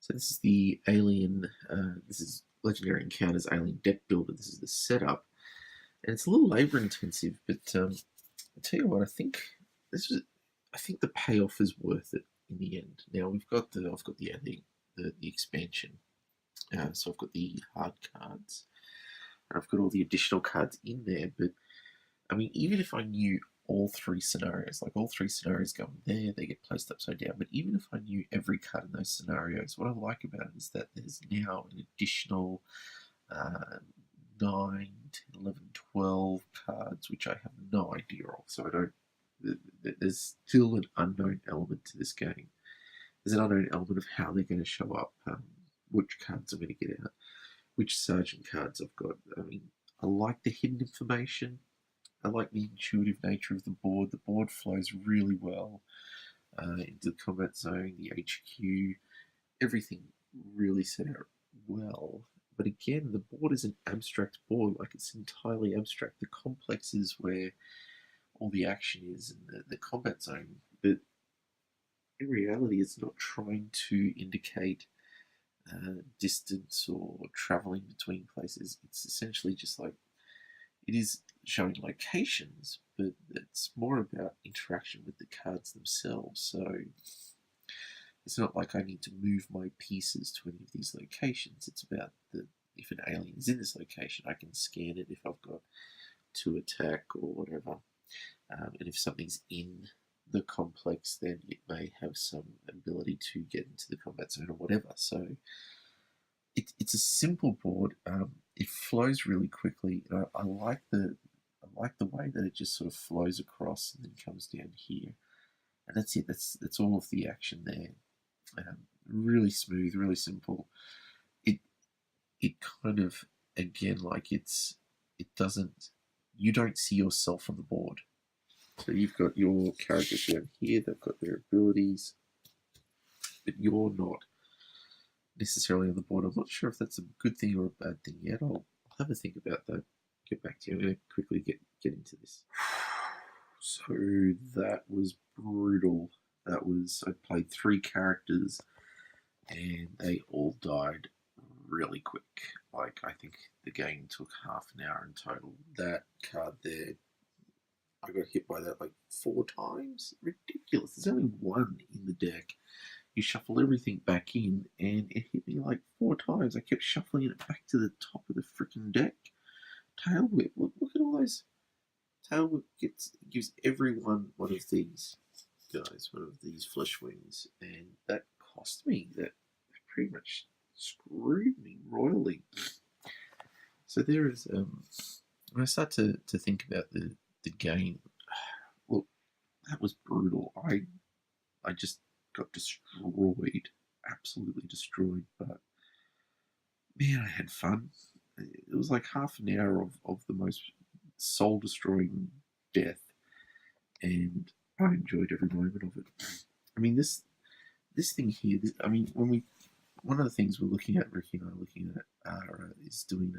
So this is the Alien, this is Legendary Encounters Alien Deck Builder. This is the setup. And it's a little labor intensive, but I'll tell you what, this was, I think the payoff is worth it in the end. Now I've got the expansion. So I've got the hard cards, and I've got all the additional cards in there. But I mean, even if I knew all three scenarios, like all three scenarios go in there, they get placed upside down. But even if I knew every card in those scenarios, what I like about it is that there's now an additional uh, 9, 10, 11, 12 cards, which I have no idea of. So I don't. There's still an unknown element to this game. There's an unknown element of how they're going to show up, which cards I'm going to get out, which sergeant cards I've got. I mean, I like the hidden information. I like the intuitive nature of the board. The board flows really well into the combat zone, the HQ, everything really set out well. But again, the board is an abstract board, like it's entirely abstract. The complex is where all the action is and the combat zone. But in reality, it's not trying to indicate distance or traveling between places. It's essentially just like it is showing locations, but it's more about interaction with the cards themselves. So it's not like I need to move my pieces to any of these locations. It's about if an alien is in this location, I can scan it if I've got to attack or whatever. And if something's in the complex, then it may have some ability to get into the combat zone or whatever. So it's a simple board. It flows really quickly. I like the way that it just sort of flows across and then comes down here, and that's it. That's all of the action there. Really smooth, really simple. It it kind of again like it doesn't you don't see yourself on the board. So you've got your characters down here. They've got their abilities, but you're not necessarily on the board. I'm not sure if that's a good thing or a bad thing yet. I'll have a think about that. Get back to you. I'm going to quickly get into this. So that was brutal. I played 3 characters and they all died really quick. Like I think the game took half an hour in total. That card there, I got hit by that like 4 times. Ridiculous. There's only one in the deck. You shuffle everything back in, and it hit me like 4 times. I kept shuffling it back to the top of the freaking deck. Tail whip. Look at all those. Tail whip gives everyone one of these guys, one of these flesh wings, and that cost me. That pretty much screwed me royally. So there is. When I start to think about the game, look, that was brutal. I just got destroyed, absolutely destroyed. But man, I had fun. It was like half an hour of the most soul destroying death, and I enjoyed every moment of it. I mean, this thing here. I mean, one of the things we're looking at, Ricky and I are looking at, is doing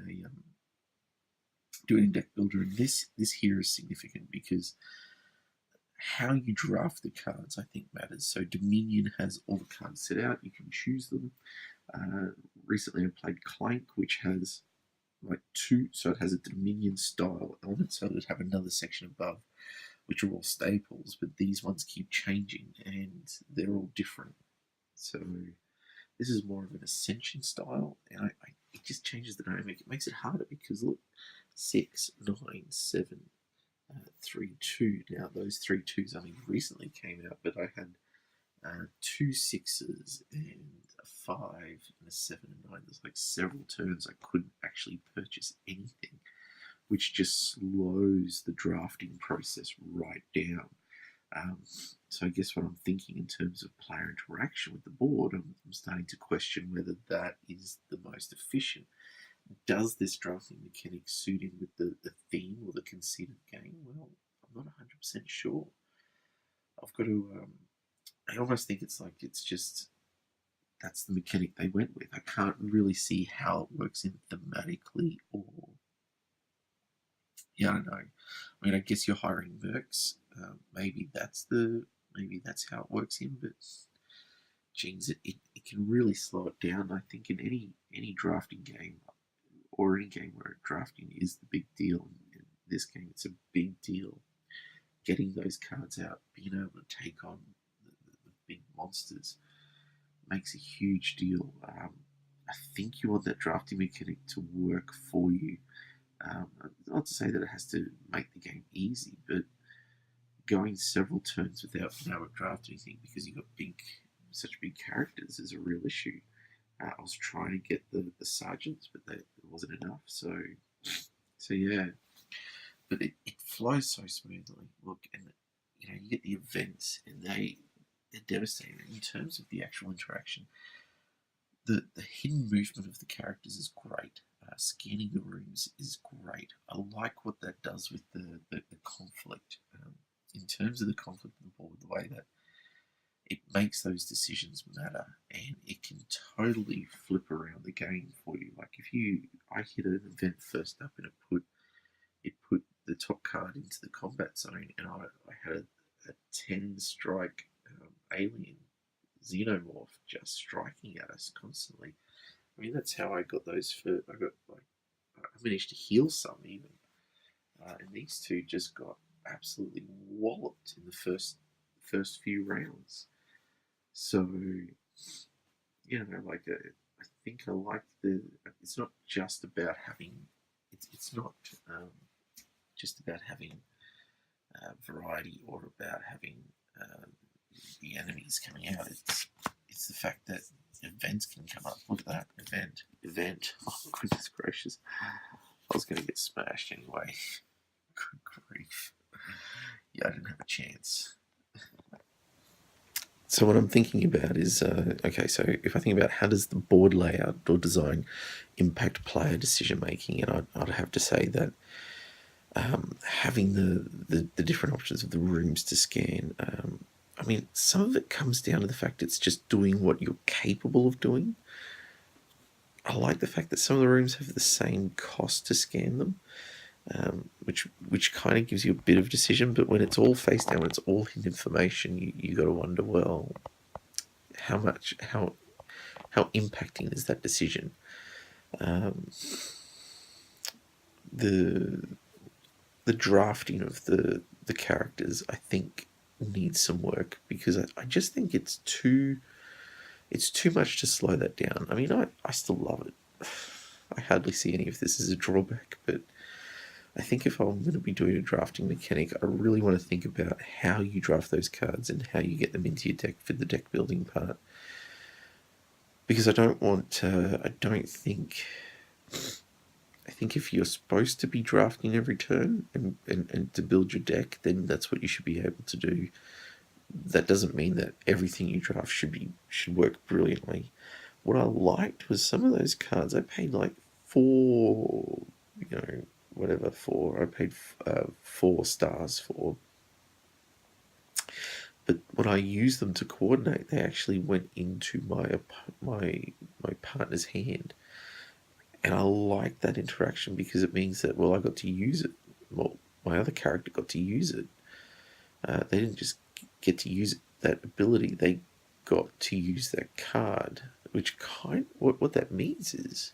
a deck builder, and this here is significant because how you draft the cards, I think, matters. So Dominion has all the cards set out. You can choose them. Recently, I played Clank, which has like 2, so it has a Dominion style element. So it would have another section above, which are all staples, but these ones keep changing and they're all different. So this is more of an Ascension style, and it just changes the dynamic. It makes it harder because look, 6, 9, 7, 3, 2. Now those 3 2s only recently came out, but I had 2 6s and a 5 and a 7 and 9. There's like several turns I couldn't actually purchase anything, which just slows the drafting process right down. So I guess what I'm thinking in terms of player interaction with the board, I'm starting to question whether that is the most efficient. Does this drafting mechanic suit in with the theme or the conceit of the game? Well, I'm not 100% sure. I've got to. I almost think it's just that's the mechanic they went with. I can't really see how it works in thematically or yeah, I don't know. I mean, I guess you're hiring mercs. Maybe that's how it works in, but geez, it can really slow it down. I think in any drafting game or any game where drafting is the big deal. In this game, it's a big deal. Getting those cards out, being able to take on the big monsters makes a huge deal. I think you want that drafting mechanic to work for you. Not to say that it has to make the game easy, but going several turns without being able to draft anything because you've got such big characters is a real issue. I was trying to get the sergeants, but it wasn't enough. So yeah, but it flows so smoothly. Look, and you get the events, and they're devastating in terms of the actual interaction. The hidden movement of the characters is great. Scanning the rooms is great. I like what that does with the conflict. In terms of the conflict on the board, the way that it makes those decisions matter, and it can totally flip around the game for you. Like I hit an event first up, and it put the top card into the combat zone, and I had a 10 strike alien xenomorph just striking at us constantly. I mean, that's how I got those. I managed to heal some even, and these two just got absolutely walloped in the first few rounds. So, I think I like the. It's not just about having. It's not just about having variety or about having the enemies coming out. It's the fact that events can come up. Look at that event. Oh goodness gracious! I was going to get smashed anyway. Good grief! Yeah, I didn't have a chance. So what I'm thinking about is, okay, so if I think about how does the board layout or design impact player decision making, and I'd have to say that having the different options of the rooms to scan, I mean, some of it comes down to the fact it's just doing what you're capable of doing. I like the fact that some of the rooms have the same cost to scan them, which kind of gives you a bit of decision. But when it's all face down, when it's all hidden information, you got to wonder, well, how impacting is that decision? The drafting of the characters, I think, needs some work because I just think it's too much to slow that down. I mean, I still love it. I hardly see any of this as a drawback, but I think if I'm going to be doing a drafting mechanic, I really want to think about how you draft those cards and how you get them into your deck for the deck building part. Because I think if you're supposed to be drafting every turn and to build your deck, then that's what you should be able to do. That doesn't mean that everything you draft should work brilliantly. What I liked was some of those cards I paid like four, I paid 4 stars for. But when I used them to coordinate, they actually went into my partner's hand. And I like that interaction because it means that, well, I got to use it. Well, my other character got to use it. They didn't just get to use that ability, they got to use that card, which what that means is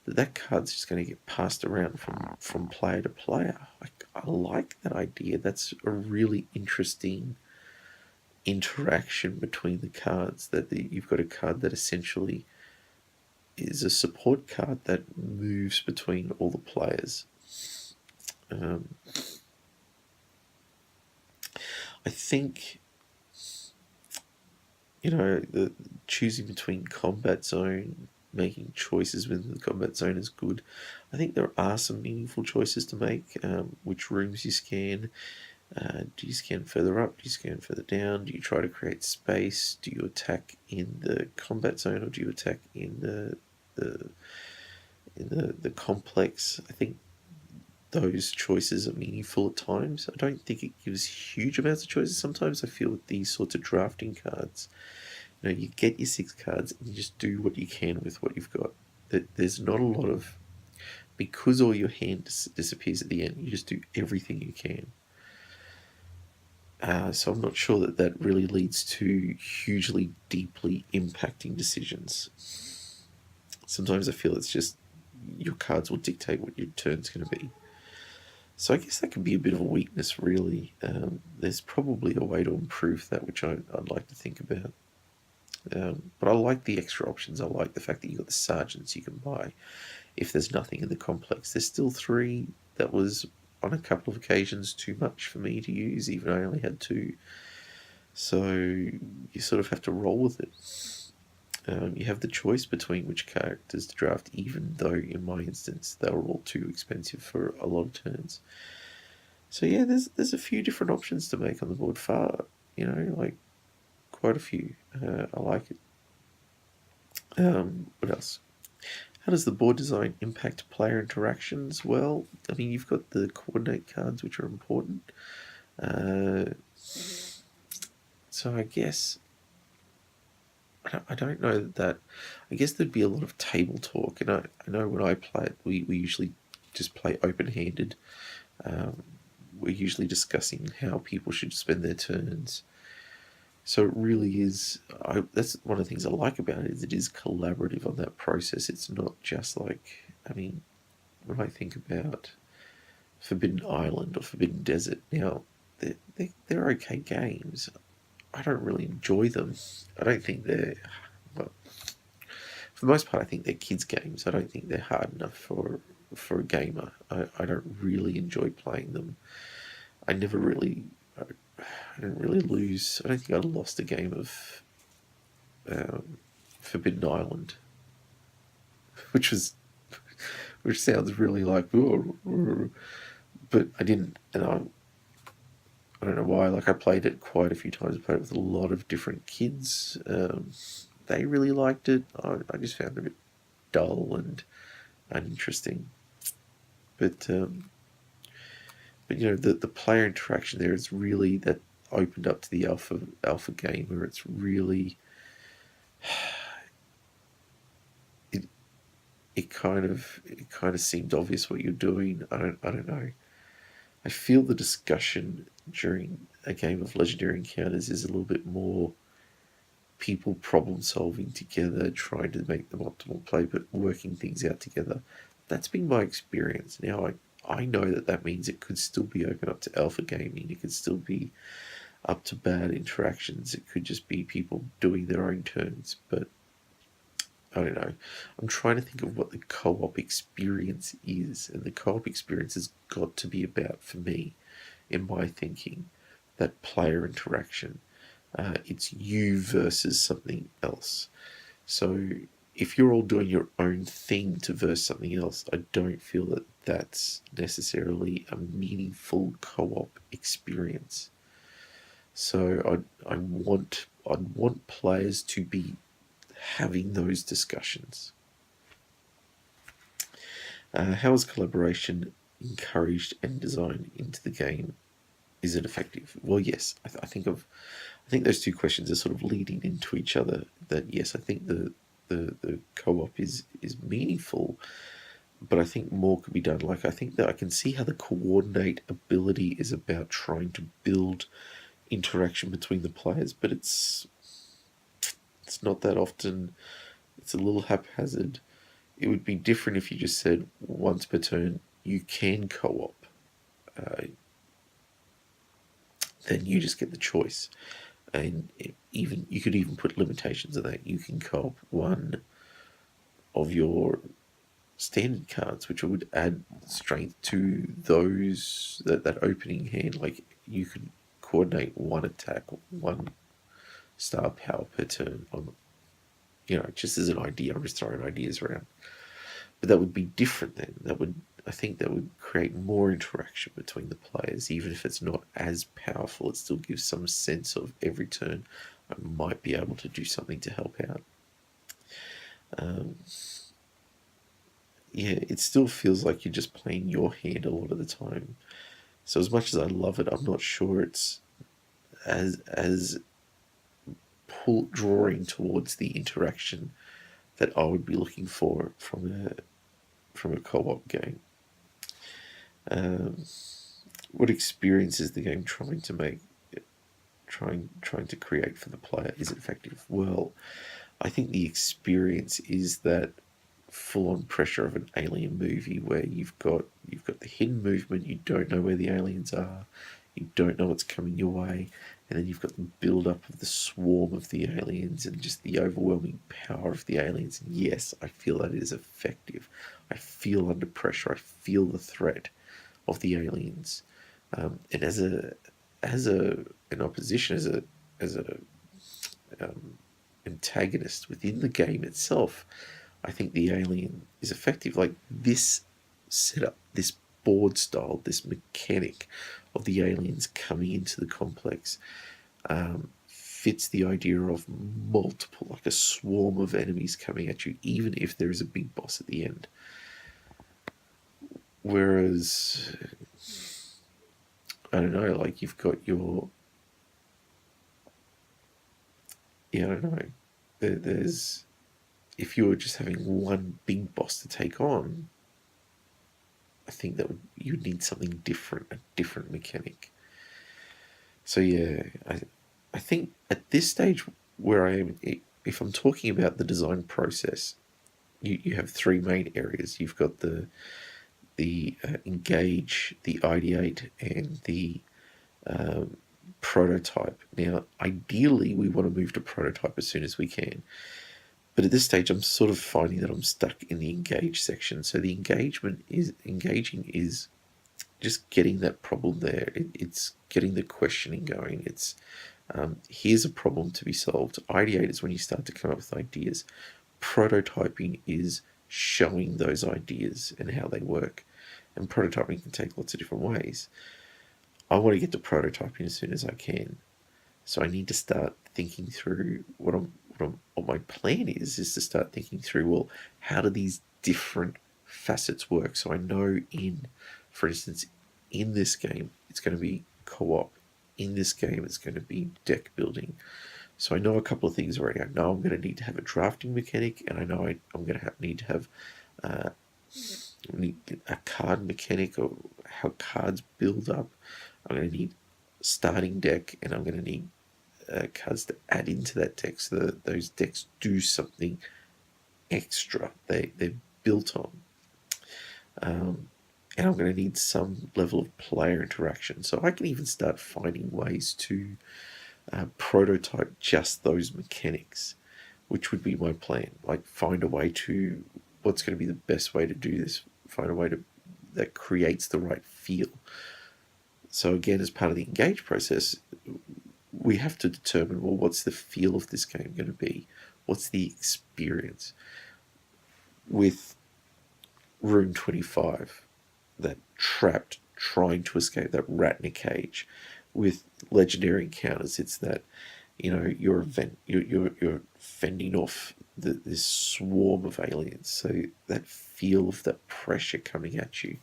that card's just going to get passed around from player to player. I like that idea. That's a really interesting interaction between the cards, that you've got a card that essentially is a support card that moves between all the players. I think the choosing between combat zone, making choices within the combat zone is good. I think there are some meaningful choices to make. Which rooms you scan. Do you scan further up? Do you scan further down? Do you try to create space? Do you attack in the combat zone, or do you attack in the complex? I think those choices are meaningful at times. I don't think it gives huge amounts of choices. Sometimes I feel with these sorts of drafting cards, you get your 6 cards and you just do what you can with what you've got. There's not a lot of, because all your hand disappears at the end, you just do everything you can. So I'm not sure that that really leads to hugely deeply impacting decisions. Sometimes I feel it's just your cards will dictate what your turn's going to be. So I guess that can be a bit of a weakness, really. There's probably a way to improve that, which I'd like to think about. But I like the extra options. I like the fact that you've got the sergeants you can buy if there's nothing in the complex. There's still 3. That was, on a couple of occasions, too much for me to use, even I only had 2. So you sort of have to roll with it. You have the choice between which characters to draft, even though in my instance they were all too expensive for a lot of turns. So yeah, there's a few different options to make on the board. Like quite a few. I like it. What else? How does the board design impact player interactions? Well, I mean, you've got the coordinate cards, which are important. So I guess I don't know that. I guess there'd be a lot of table talk, and I know when I play it, we usually just play open-handed. We're usually discussing how people should spend their turns. So it really is. That's one of the things I like about it, is it is collaborative on that process. It's not just like, I mean, when I think about Forbidden Island or Forbidden Desert, now they're okay games. I don't really enjoy them. I don't think they're, well, for the most part, I think they're kids' games. I don't think they're hard enough for a gamer. I don't really enjoy playing them. I never really, I didn't really lose. I don't think I lost a game of Forbidden Island, which sounds really like, but I didn't, and I don't know why. Like, I played it quite a few times. I played it with a lot of different kids. They really liked it. I just found it a bit dull and uninteresting. But the player interaction there is really, that opened up to the alpha game, where it's really it kind of seemed obvious what you're doing. I don't know. I feel the discussion during a game of Legendary Encounters is a little bit more people problem solving together, trying to make them optimal play, but working things out together. That's been my experience. Now I know that means it could still be open up to alpha gaming. It could still be up to bad interactions. It could just be people doing their own turns. But I don't know. I'm trying to think of what the co-op experience is, and the co-op experience has got to be about, for me, in my thinking, that player interaction. It's you versus something else. So if you're all doing your own thing to verse something else, I don't feel that that's necessarily a meaningful co-op experience. So I'd want players to be having those discussions. How is collaboration encouraged and designed into the game? Is it effective? Well, yes. I think those two questions are sort of leading into each other. That yes, I think the co-op is meaningful, but I think more could be done. Like, I think that I can see how the coordinate ability is about trying to build interaction between the players, but it's not that often. It's a little haphazard. It would be different if you just said once per turn you can co-op. Then you just get the choice, and even you could even put limitations on that. You can co-op one of your standard cards, which would add strength to that opening hand. Like, you could coordinate one attack, 1 star power per turn. Just as an idea, I'm just throwing ideas around. But that would be different then. I think that would create more interaction between the players, even if it's not as powerful. It still gives some sense of every turn I might be able to do something to help out. It still feels like you're just playing your hand a lot of the time. So as much as I love it, I'm not sure it's as drawing towards the interaction that I would be looking for from a co-op game. What experience is the game trying to make? trying to create for the player is effective? Well, I think the experience is that full-on pressure of an alien movie where you've got the hidden movement, you don't know where the aliens are, you don't know what's coming your way, and then you've got the build-up of the swarm of the aliens and just the overwhelming power of the aliens. And yes, I feel that it is effective. I feel under pressure. I feel the threat of the aliens, and as an opposition, as a antagonist within the game itself, I think the alien is effective. Like this setup, this board style, this mechanic of the aliens coming into the complex fits the idea of multiple, like a swarm of enemies coming at you, even if there is a big boss at the end. Whereas, I don't know, like you've got your, I don't know, there's, if you were just having one big boss to take on, I think that you'd need something different, a different mechanic. So yeah, I think at this stage where I am, if I'm talking about the design process, you have three main areas. You've got the engage, the ideate, and the prototype. Now, ideally, we want to move to prototype as soon as we can. But at this stage, I'm sort of finding that I'm stuck in the engage section. So the engaging is just getting that problem there. It's getting the questioning going. It's here's a problem to be solved. Ideate is when you start to come up with ideas. Prototyping is showing those ideas and how they work. And prototyping can take lots of different ways. I want to get to prototyping as soon as I can. So I need to start thinking through what my plan is to start thinking through, well, how do these different facets work? So I know for instance, in this game, it's going to be co-op. In this game, it's going to be deck building. So I know a couple of things already. I know I'm going to need to have a drafting mechanic, and I know I'm going to need to have a card mechanic, or how cards build up. I'm going to need starting deck, and I'm going to need cards to add into that deck so that those decks do something extra. They're built on. And I'm going to need some level of player interaction. So I can even start finding ways to prototype just those mechanics, which would be my plan. Like find a way to, what's going to be the best way to do this? Find a way that creates the right feel. So again, as part of the engage process, we have to determine, well, what's the feel of this game going to be? What's the experience? With Room 25, that trapped, trying to escape, that rat in a cage. With Legendary Encounters, it's that, you're fending off this swarm of aliens. So that feel of that pressure coming at you,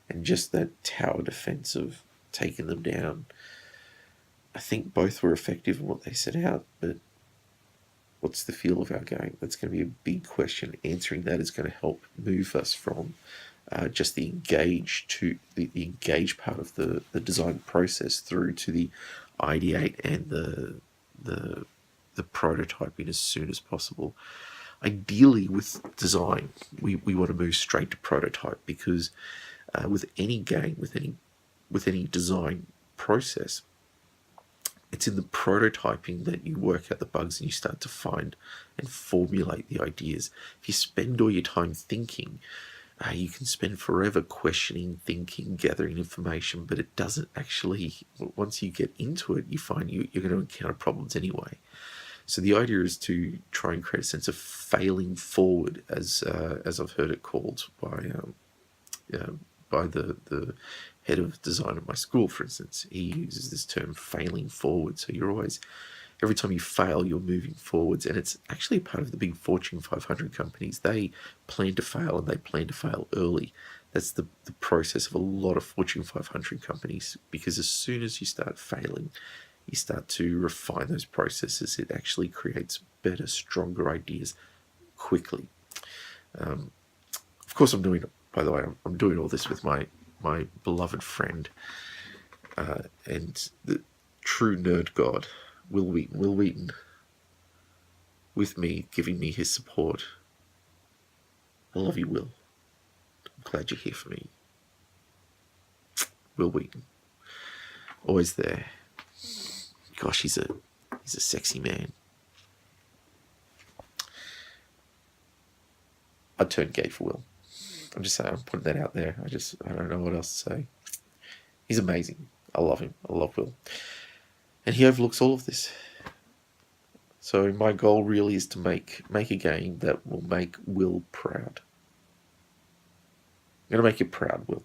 and just that tower defense of taking them down. I think both were effective in what they set out, but what's the feel of our game? That's going to be a big question. Answering that is going to help move us from just the engage to the engage part of the design process through to the ideate and the prototyping as soon as possible. Ideally, with design, we want to move straight to prototype, because with any game, with any design process, it's in the prototyping that you work out the bugs and you start to find and formulate the ideas. If you spend all your time thinking, you can spend forever questioning, thinking, gathering information, but it doesn't actually, once you get into it, you find you're going to encounter problems anyway. So the idea is to try and create a sense of failing forward, as I've heard it called by the head of design at my school, for instance. He uses this term, failing forward. So you're always, every time you fail, you're moving forwards. And it's actually part of the big Fortune 500 companies. They plan to fail, and they plan to fail early. That's the process of a lot of Fortune 500 companies, because as soon as you start failing, you start to refine those processes. It actually creates better, stronger ideas quickly. Of course, I'm doing all this with my beloved friend, and true nerd god, Wil Wheaton. Wil Wheaton, with me, giving me his support. I love you, Will. I'm glad you're here for me. Wil Wheaton, always there. Gosh, he's a sexy man. I'd turn gay for Will. I'm just saying, I'm putting that out there. I don't know what else to say. He's amazing. I love him. I love Will. And he overlooks all of this. So my goal really is to make a game that will make Will proud. I'm going to make you proud, Will.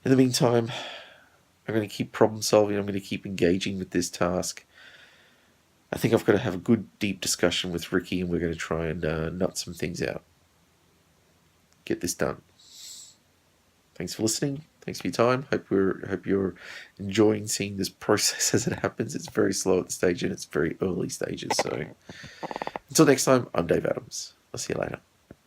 In the meantime, I'm going to keep problem solving. I'm going to keep engaging with this task. I think I've got to have a good, deep discussion with Ricky, and we're going to try and nut some things out. Get this done. Thanks for listening. Thanks for your time. Hope you're enjoying seeing this process as it happens. It's very slow at the stage, and it's very early stages. So until next time, I'm Dave Adams. I'll see you later.